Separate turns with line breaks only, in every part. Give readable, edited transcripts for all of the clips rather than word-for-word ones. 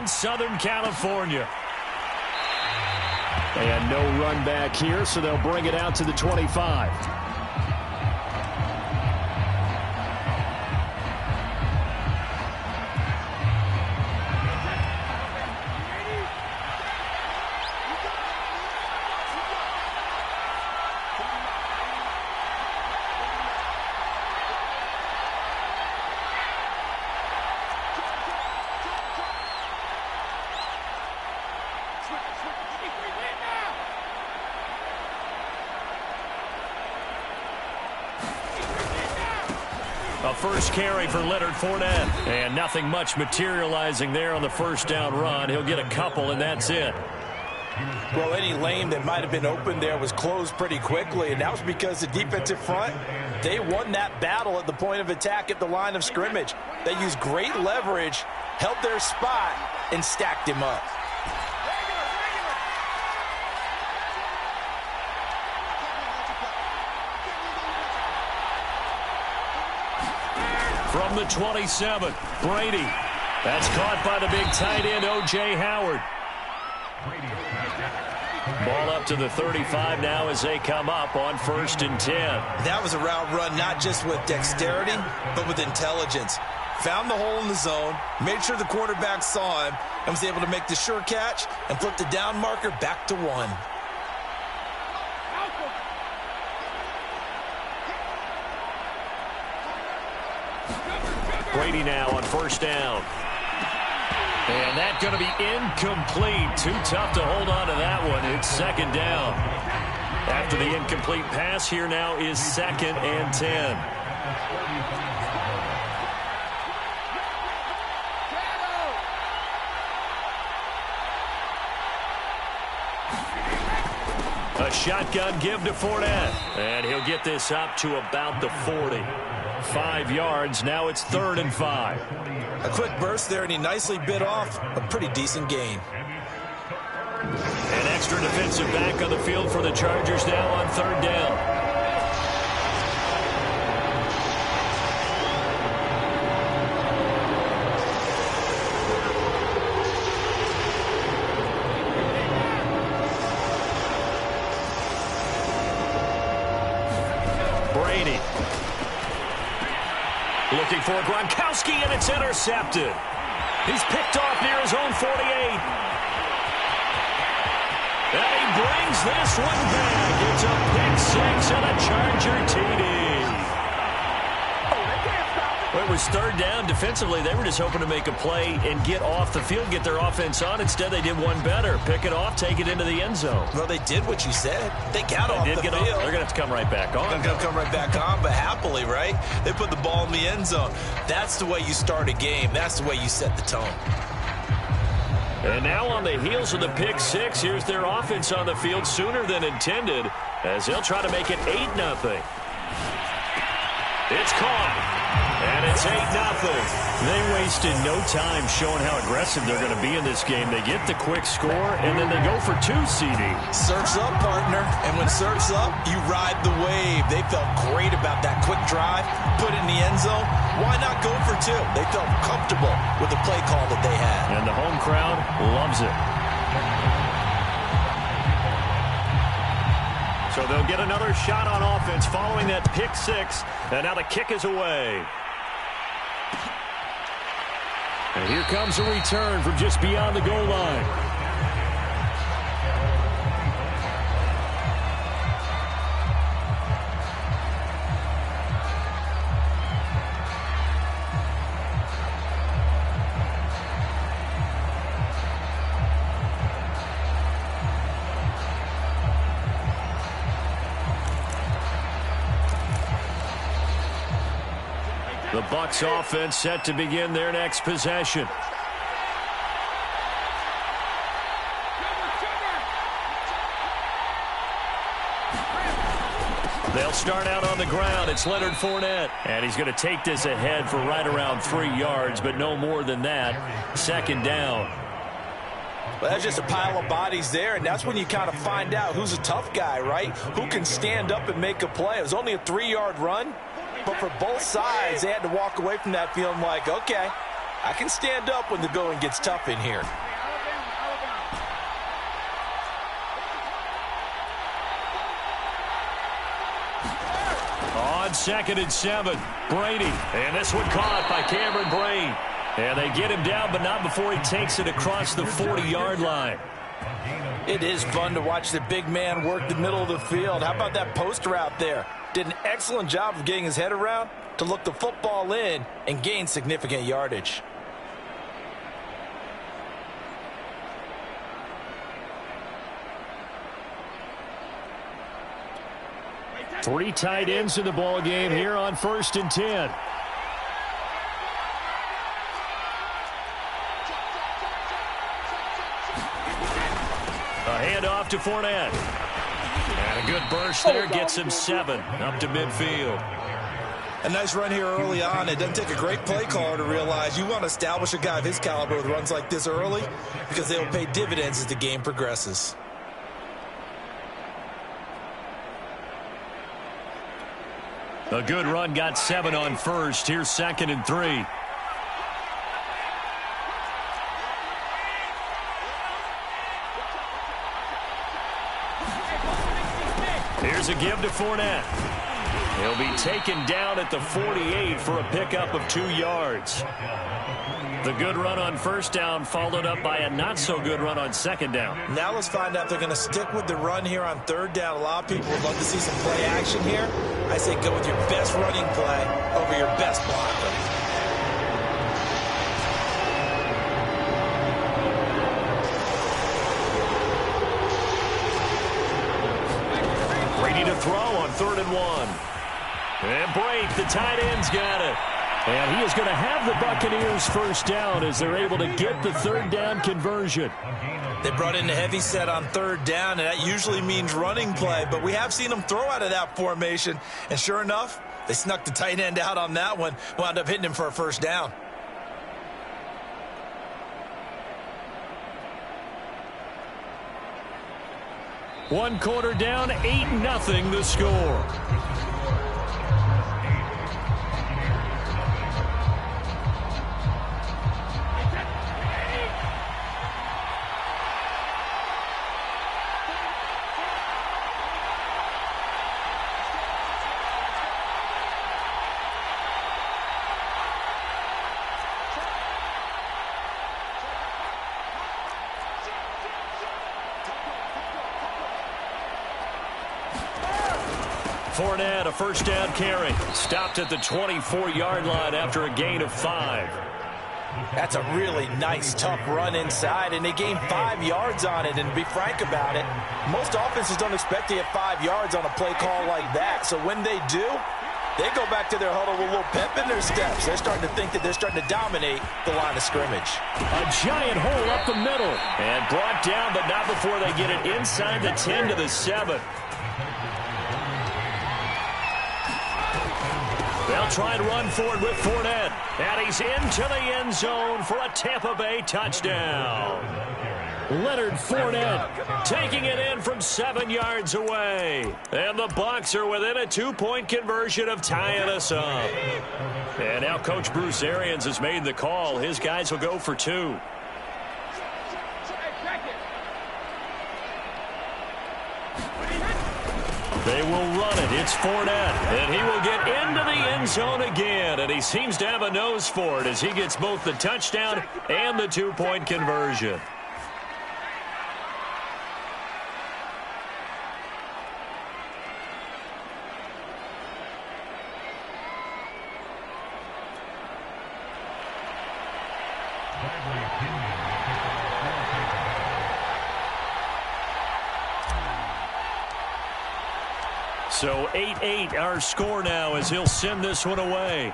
in Southern California. And no run back here, so they'll bring it out to the 25. A first carry for Leonard Fournette. And nothing much materializing there on the first down run. He'll get a couple, and that's it.
Well, any lane that might have been open there was closed pretty quickly, and that was because the defensive front, they won that battle at the point of attack at the line of scrimmage. They used great leverage, held their spot, and stacked him up.
From the 27, Brady. That's caught by the big tight end, O.J. Howard. Ball up to the 35 now as they come up on 1st and 10.
That was a route run not just with dexterity, but with intelligence. Found the hole in the zone, made sure the quarterback saw him, and was able to make the sure catch and flip the down marker back to 1.
Brady now on 1st down. And that's going to be incomplete. Too tough to hold on to that one. It's 2nd down. After the incomplete pass, here now is 2nd and 10. A shotgun give to Fournette. And he'll get this up to about the 40. 5 yards. Now it's 3rd and 5.
A quick burst there, and he nicely bit off a pretty decent gain.
An extra defensive back on the field for the Chargers now on 3rd down. Brady. Looking for Gronkowski, and it's intercepted. He's picked off near his own 48. And he brings this one back. It's a pick 6 and a Charger TD. Well, it was 3rd down. Defensively, they were just hoping to make a play and get off the field, get their offense on. Instead, they did one better. Pick it off, take it into the end zone.
Well, they did what you said. They got off the field.
They're going to have to come right back on.
They're going to come right back on, but happily, right? They put the ball in the end zone. That's the way you start a game. That's the way you set the tone.
And now on the heels of the pick 6, here's their offense on the field sooner than intended as they'll try to make it 8-0. It's caught. And it's 8-0. They wasted no time showing how aggressive they're going to be in this game. They get the quick score, and then they go for 2, CD.
Surf's up, partner. And when surf's up, you ride the wave. They felt great about that quick drive, put it in the end zone. Why not go for 2? They felt comfortable with the play call that they had.
And the home crowd loves it. So they'll get another shot on offense following that pick 6. And now the kick is away. And here comes a return from just beyond the goal line. The Bucs offense set to begin their next possession. They'll start out on the ground. It's Leonard Fournette. And he's going to take this ahead for right around 3 yards, but no more than that. 2nd down.
Well, that's just a pile of bodies there, and that's when you kind of find out who's a tough guy, right? Who can stand up and make a play. It was only a 3-yard run, but for both sides, they had to walk away from that feeling like, okay, I can stand up when the going gets tough in here.
On 2nd and 7, Brady. And this one caught by Cameron Brate. And they get him down, but not before he takes it across the 40-yard line.
It is fun to watch the big man work the middle of the field. How about that post route there? Did an excellent job of getting his head around to look the football in and gain significant yardage.
Three tight ends in the ball game here on 1st and 10. A handoff to Fournette. And a good burst there gets him 7 up to midfield.
A nice run here early on. It doesn't take a great play caller to realize you want to establish a guy of his caliber with runs like this early because they will pay dividends as the game progresses.
A good run got 7 on 1st. Here's 2nd and 3. Here's a give to Fournette. He'll be taken down at the 48 for a pickup of 2 yards. The good run on 1st down followed up by a not-so-good run on 2nd down.
Now let's find out if they're going to stick with the run here on 3rd down. A lot of people would love to see some play action here. I say go with your best running play over your best blocker.
Ready to throw on 3rd and 1. And Brate, the tight end's got it. And he is going to have the Buccaneers 1st down as they're able to get the 3rd down conversion.
They brought in a heavy set on 3rd down, and that usually means running play. But we have seen them throw out of that formation. And sure enough, they snuck the tight end out on that one. Wound up hitting him for a 1st down.
One quarter down, 8-0 the score. Fournette, a 1st down carry. Stopped at the 24-yard line after a gain of 5.
That's a really nice, tough run inside, and they gained 5 yards on it. And to be frank about it, most offenses don't expect to get 5 yards on a play call like that. So when they do, they go back to their huddle with a little pep in their steps. They're starting to think that they're starting to dominate the line of scrimmage.
A giant hole up the middle. And brought down, but not before they get it inside the 10 to the 7. They'll try and run forward with Fournette. And he's into the end zone for a Tampa Bay touchdown. Leonard Fournette taking it in from 7 yards away. And the Bucs are within a 2-point conversion of tying us up. And now Coach Bruce Arians has made the call. His guys will go for 2. They will run it. It's Fournette. And he will get into the end zone again. And he seems to have a nose for it as he gets both the touchdown and the 2-point conversion. So 8-8 our score now as he'll send this one away.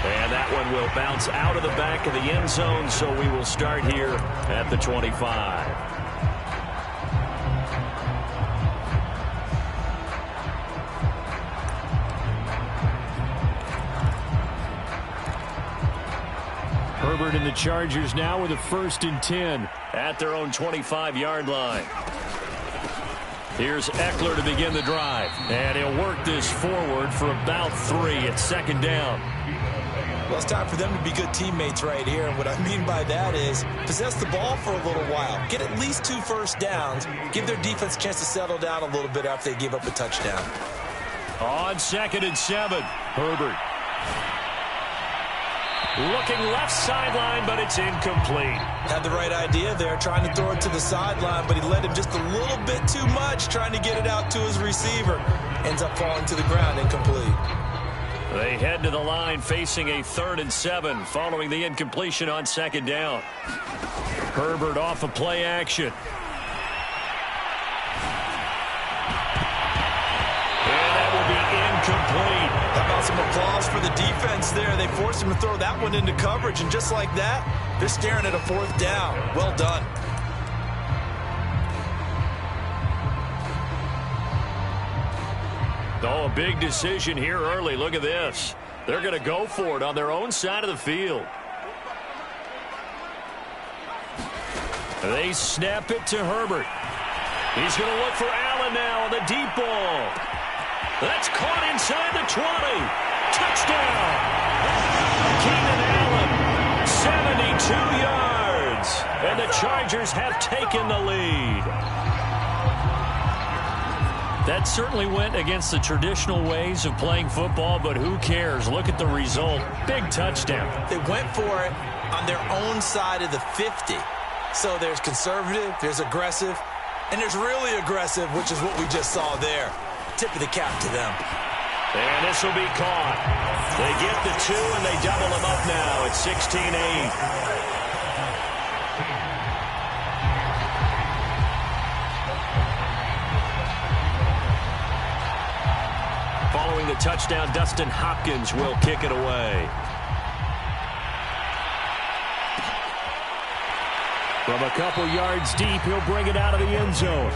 And that one will bounce out of the back of the end zone, so we will start here at the 25. Herbert and the Chargers now with a 1st and 10 at their own 25-yard line. Here's Eckler to begin the drive. And he'll work this forward for about 3 at 2nd down.
Well, it's time for them to be good teammates right here. And what I mean by that is possess the ball for a little while. Get at least 2 first downs. Give their defense a chance to settle down a little bit after they give up a touchdown.
On 2nd and 7, Herbert. Looking left sideline, but it's incomplete.
Had the right idea there, trying to throw it to the sideline, but he led him just a little bit too much, trying to get it out to his receiver. Ends up falling to the ground, incomplete.
They head to the line facing a 3rd and 7 following the incompletion on 2nd down. Herbert off of play action. And that will be incomplete.
How about some applause for the defense there? They forced him to throw that one into coverage, and just like that, they're staring at a 4th down. Well done.
Oh, a big decision here early. Look at this. They're going to go for it on their own side of the field. They snap it to Herbert. He's going to look for Allen now on the deep ball. That's caught inside the 20. Touchdown. Keenan Allen, 72 yards. And the Chargers have taken the lead. That certainly went against the traditional ways of playing football, but who cares? Look at the result. Big touchdown.
They went for it on their own side of the 50. So there's conservative, there's aggressive, and there's really aggressive, which is what we just saw there. Tip of the cap to them.
And this will be caught. They get the 2, and they double them up now at 16-8. Following the touchdown, Dustin Hopkins will kick it away. From a couple yards deep, he'll bring it out of the end zone.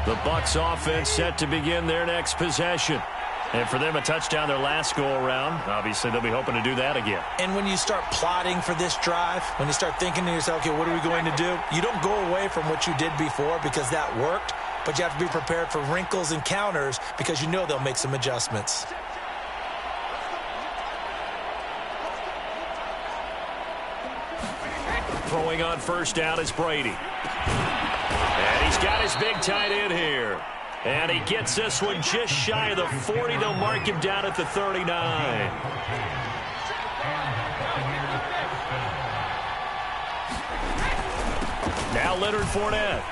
The Bucs offense set to begin their next possession. And for them, a touchdown their last go-around. Obviously, they'll be hoping to do that again.
And when you start plotting for this drive, when you start thinking to yourself, okay, what are we going to do? You don't go away from what you did before because that worked, but you have to be prepared for wrinkles and counters because you know they'll make some adjustments.
Throwing on 1st down is Brady. And he's got his big tight end here. And he gets this one just shy of the 40. They'll mark him down at the 39. Now Leonard Fournette.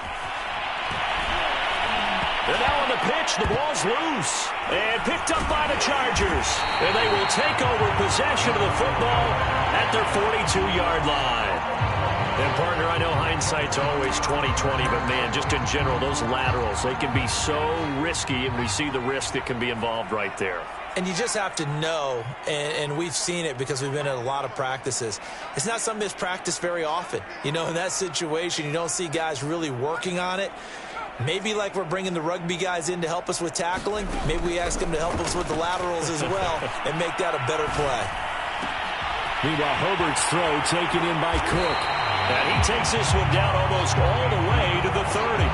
And now on the pitch, the ball's loose. And picked up by the Chargers. And they will take over possession of the football at their 42-yard line. And, partner, I know hindsight's always 20/20, but, man, just in general, those laterals, they can be so risky, and we see the risk that can be involved right there.
And you just have to know, and we've seen it because we've been at a lot of practices, it's not something that's practiced very often. You know, in that situation, you don't see guys really working on it. Maybe like we're bringing the rugby guys in to help us with tackling, maybe we ask them to help us with the laterals as well and make that a better play.
Meanwhile, Herbert's throw taken in by Cook. And he takes this one down almost all the way to the 30.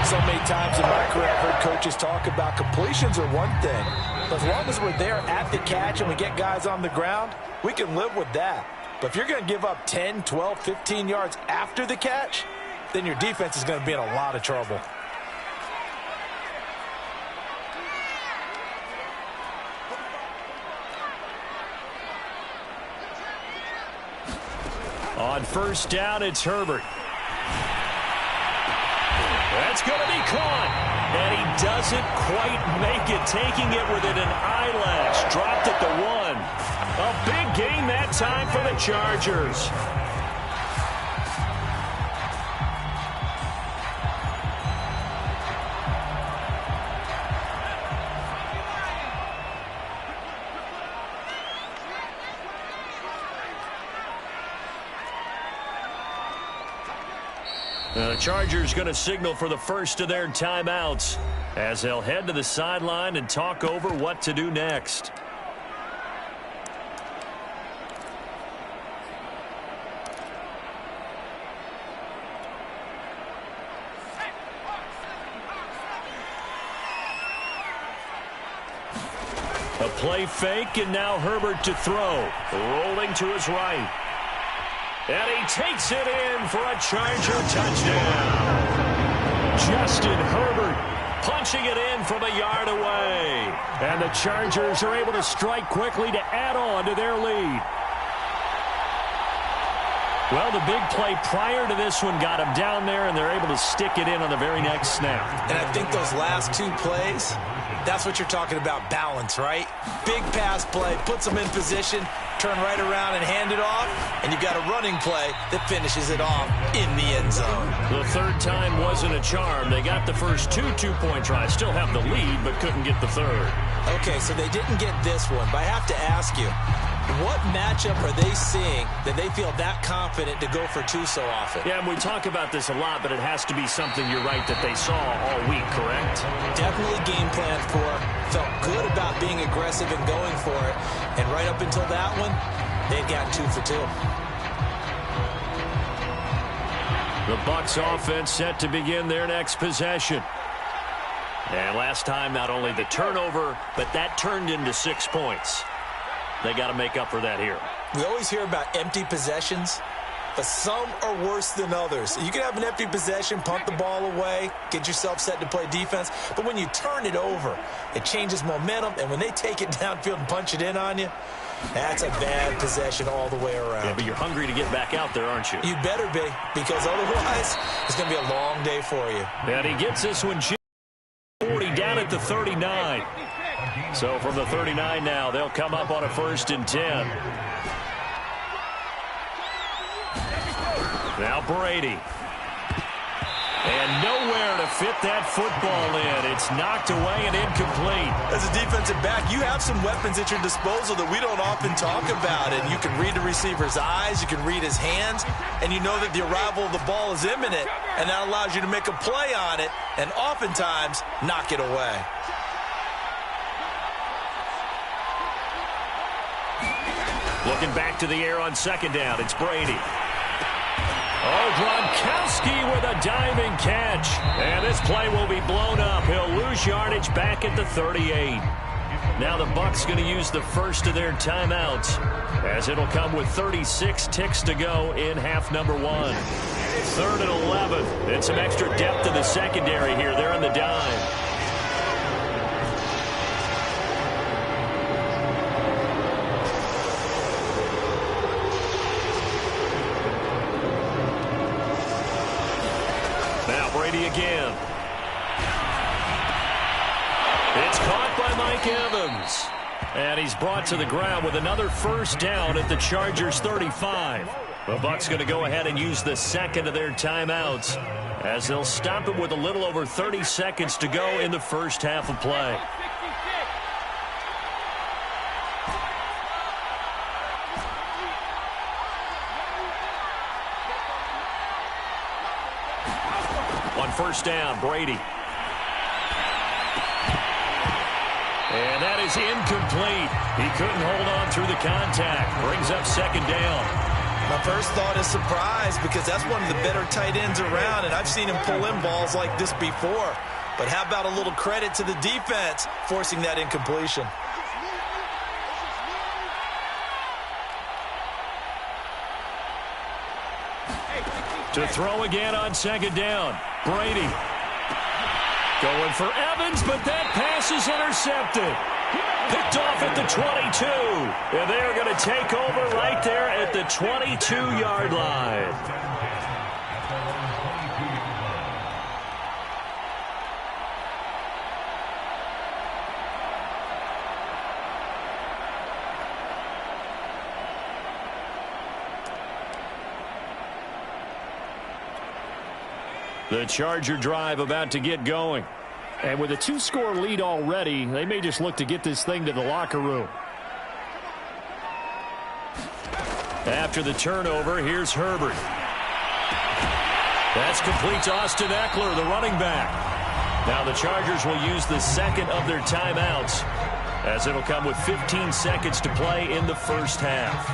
So many times in my career, I've heard coaches talk about completions are one thing. But as long as we're there at the catch and we get guys on the ground, we can live with that. But if you're going to give up 10, 12, 15 yards after the catch, then your defense is going to be in a lot of trouble.
On 1st down, it's Herbert. That's going to be caught. And he doesn't quite make it, taking it within an eyelash. Dropped at the 1. A big gain that time for the Chargers. The Chargers going to signal for the first of their timeouts as they'll head to the sideline and talk over what to do next. A play fake, and now Herbert to throw. Rolling to his right. And he takes it in for a Charger touchdown. Justin Herbert punching it in from a yard away. And the Chargers are able to strike quickly to add on to their lead. Well, the big play prior to this one got him down there, and they're able to stick it in on the very next snap.
And I think those last two plays, that's what you're talking about, balance, right? Big pass play, puts them in position, turn right around and hand it off, and you've got a running play that finishes it off in the end zone.
The third time wasn't a charm. They got the first two two-point tries, still have the lead, but couldn't get the third.
Okay, so they didn't get this one, but I have to ask you, what matchup are they seeing that they feel that confident to go for two so often?
Yeah, and we talk about this a lot, but it has to be something, you're right, that they saw all week, correct?
Definitely game planned for, felt good about being aggressive and going for it, and right up until that one, they've got 2 for 2.
The Bucs offense set to begin their next possession. And last time, not only the turnover, but that turned into 6 points. They got to make up for that here.
We always hear about empty possessions, but some are worse than others. You can have an empty possession, punt the ball away, get yourself set to play defense, but when you turn it over, it changes momentum, and when they take it downfield and punch it in on you, that's a bad possession all the way around.
Yeah, but you're hungry to get back out there, aren't you?
You better be, because otherwise, it's going to be a long day for you.
And he gets this one 40 down at the 39. So from the 39 now, they'll come up on a 1st and 10. Now Brady. And nowhere to fit that football in. It's knocked away and incomplete.
As a defensive back, you have some weapons at your disposal that we don't often talk about. And you can read the receiver's eyes, you can read his hands, and you know that the arrival of the ball is imminent. And that allows you to make a play on it and oftentimes knock it away.
Looking back to the air on 2nd down, it's Brady. Oh, Gronkowski with a diving catch. And this play will be blown up. He'll lose yardage back at the 38. Now the Bucs going to use the first of their timeouts, as it'll come with 36 ticks to go in half number 1. 3rd and 11. And some extra depth in the secondary here. They're on the dime. Again. It's caught by Mike Evans. And he's brought to the ground with another 1st down at the Chargers 35. The Bucs going to go ahead and use the 2nd of their timeouts, as they'll stop it with a little over 30 seconds to go in the first half of play. On 1st down, Brady. And that is incomplete. He couldn't hold on through the contact. Brings up 2nd down.
My first thought is surprise, because that's one of the better tight ends around, and I've seen him pull in balls like this before. But how about a little credit to the defense forcing that incompletion?
To throw again on 2nd down. Brady going for Evans, but that pass is intercepted. Picked off at the 22. And they're going to take over right there at the 22-yard line. The Charger drive about to get going. And with a 2-score lead already, they may just look to get this thing to the locker room. After the turnover, here's Herbert. That's complete to Austin Eckler, the running back. Now the Chargers will use the second of their timeouts, as it'll come with 15 seconds to play in the first half.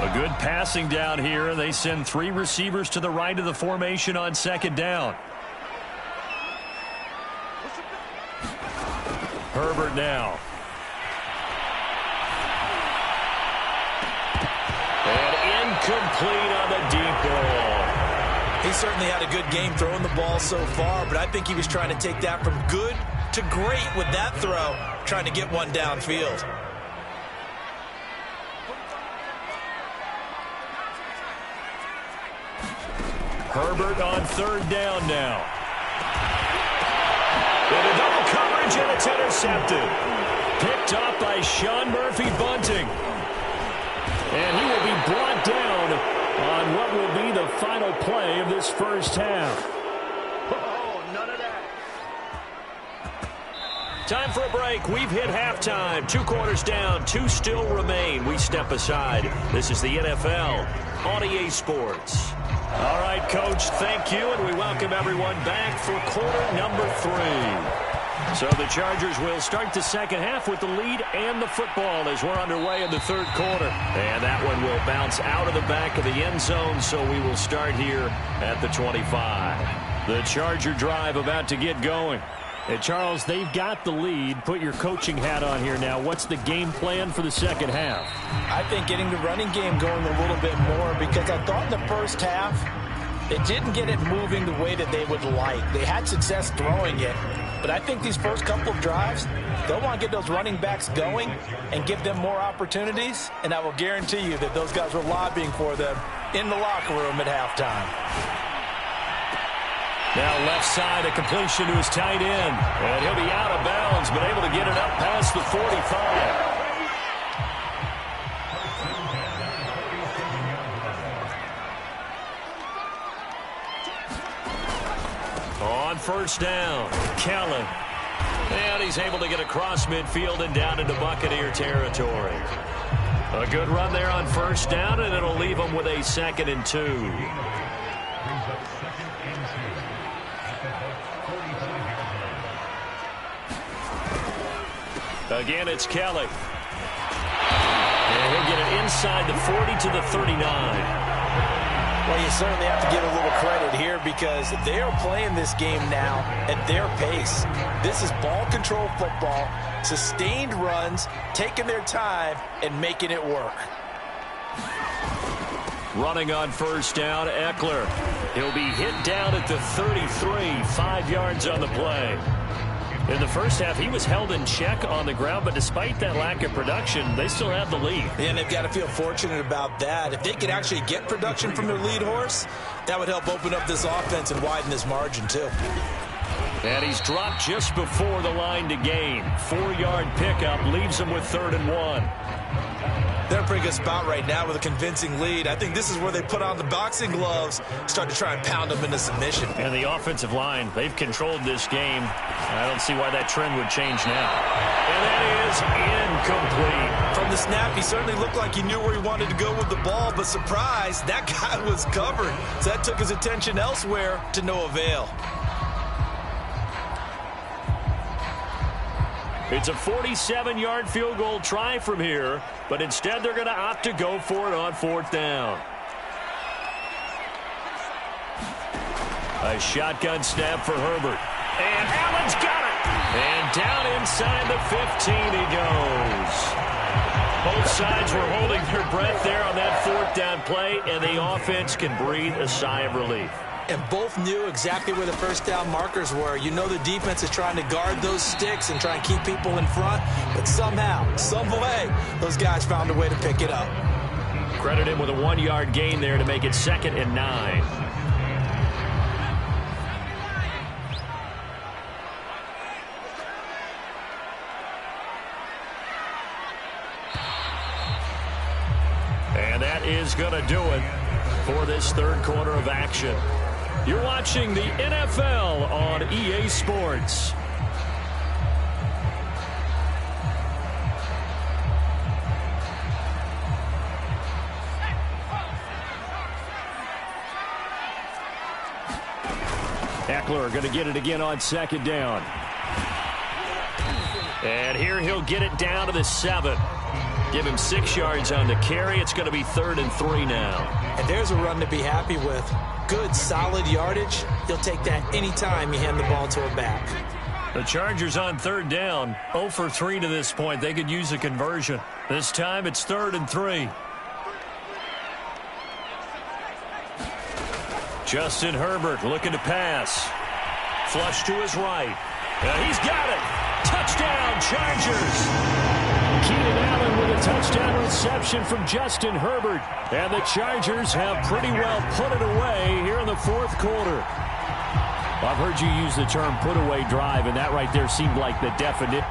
A good passing down here. They send 3 receivers to the right of the formation on second down. Herbert now. And incomplete on the deep ball.
He certainly had a good game throwing the ball so far, but I think he was trying to take that from good to great with that throw, trying to get one downfield.
Herbert on third down now. With a double coverage, and it's intercepted. Picked off by Sean Murphy-Bunting. And he will be brought down on what will be the final play of this first half.
Oh, none of that.
Time for a break. We've hit halftime. 2 quarters down, 2 still remain. We step aside. This is the NFL on EA Sports. All right, Coach, thank you, and we welcome everyone back for quarter number 3. So the Chargers will start the second half with the lead and the football as we're underway in the third quarter. And that one will bounce out of the back of the end zone, so we will start here at the 25. The Charger drive about to get going. Hey, Charles, they've got the lead. Put your coaching hat on here now. What's the game plan for the second half?
I think getting the running game going a little bit more, because I thought in the first half they didn't get it moving the way that they would like. They had success throwing it, but I think these first couple of drives, they'll want to get those running backs going and give them more opportunities, and I will guarantee you that those guys were lobbying for them in the locker room at halftime.
Now left side, a completion to his tight end. And he'll be out of bounds, but able to get it up past the 45. On first down, Kellen. And he's able to get across midfield and down into Buccaneer territory. A good run there on first down, and it'll leave him with a 2nd and 2. Again, it's Kelly. And he'll get it inside the 40 to the 39.
Well, you certainly have to give a little credit here, because they are playing this game now at their pace. This is ball control football, sustained runs, taking their time, and making it work.
Running on first down, Eckler. He'll be hit down at the 33, 5 yards on the play. In the first half, he was held in check on the ground, but despite that lack of production, they still have the lead.
And they've got to feel fortunate about that. If they could actually get production from their lead horse, that would help open up this offense and widen this margin, too.
And he's dropped just before the line to gain. 4-yard pickup leaves him with 3rd and 1.
They're in a pretty good spot right now with a convincing lead. I think this is where they put on the boxing gloves, start to try and pound them into submission.
And the offensive line, they've controlled this game. I don't see why that trend would change now. And that is incomplete.
From the snap, he certainly looked like he knew where he wanted to go with the ball, but surprise, that guy was covered. So that took his attention elsewhere to no avail.
It's a 47-yard field goal try from here, but instead they're going to opt to go for it on 4th down. A shotgun snap for Herbert. And Allen's got it. And down inside the 15 he goes. Both sides were holding their breath there on that 4th down play, and the offense can breathe a sigh of relief.
And both knew exactly where the first down markers were. You know the defense is trying to guard those sticks and try and keep people in front. But somehow, some way, those guys found a way to pick it up.
Credit him with a 1-yard gain there to make it 2nd and 9. And that is going to do it for this third quarter of action. You're watching the NFL on EA Sports. Eckler going to get it again on second down. And here he'll get it down to the 7. Give him 6 yards on the carry. It's going to be 3rd and 3 now.
And there's a run to be happy with. Good, solid yardage. He'll take that anytime you hand the ball to a back.
The Chargers on 3rd down. 0 for 3 to this point. They could use a conversion. This time it's 3rd and 3. Justin Herbert looking to pass. Flush to his right. He's got it. Touchdown, Chargers. Keenan Allen with a touchdown reception from Justin Herbert. And the Chargers have pretty well put it away here in the 4th quarter. I've heard you use the term put-away drive, and that right there seemed like the definition.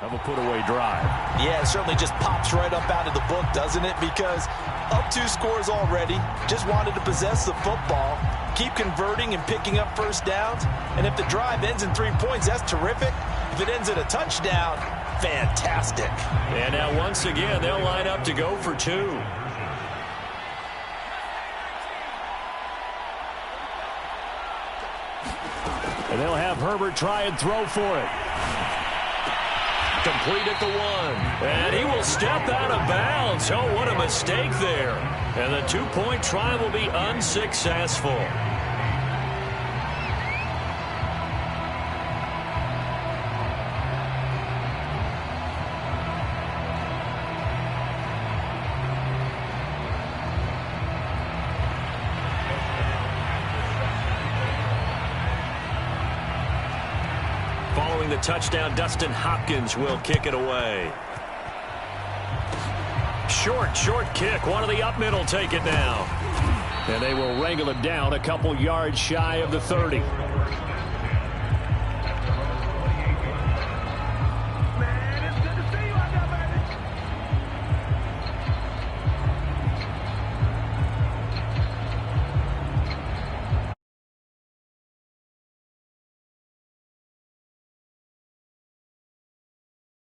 Of a put-away drive.
Yeah, it certainly just pops right up out of the book, doesn't it? Because up 2 scores already, just wanted to possess the football, keep converting and picking up first downs, and if the drive ends in 3 points, that's terrific. If it ends in a touchdown, fantastic.
And now once again, they'll line up to go for 2. And they'll have Herbert try and throw for it. Complete at the 1. And he will step out of bounds. Oh, what a mistake there. And the 2-point try will be unsuccessful. Following the touchdown, Dustin Hopkins will kick it away. Short kick. One of the up middle take it now. And they will wrangle it down a couple yards shy of the 30.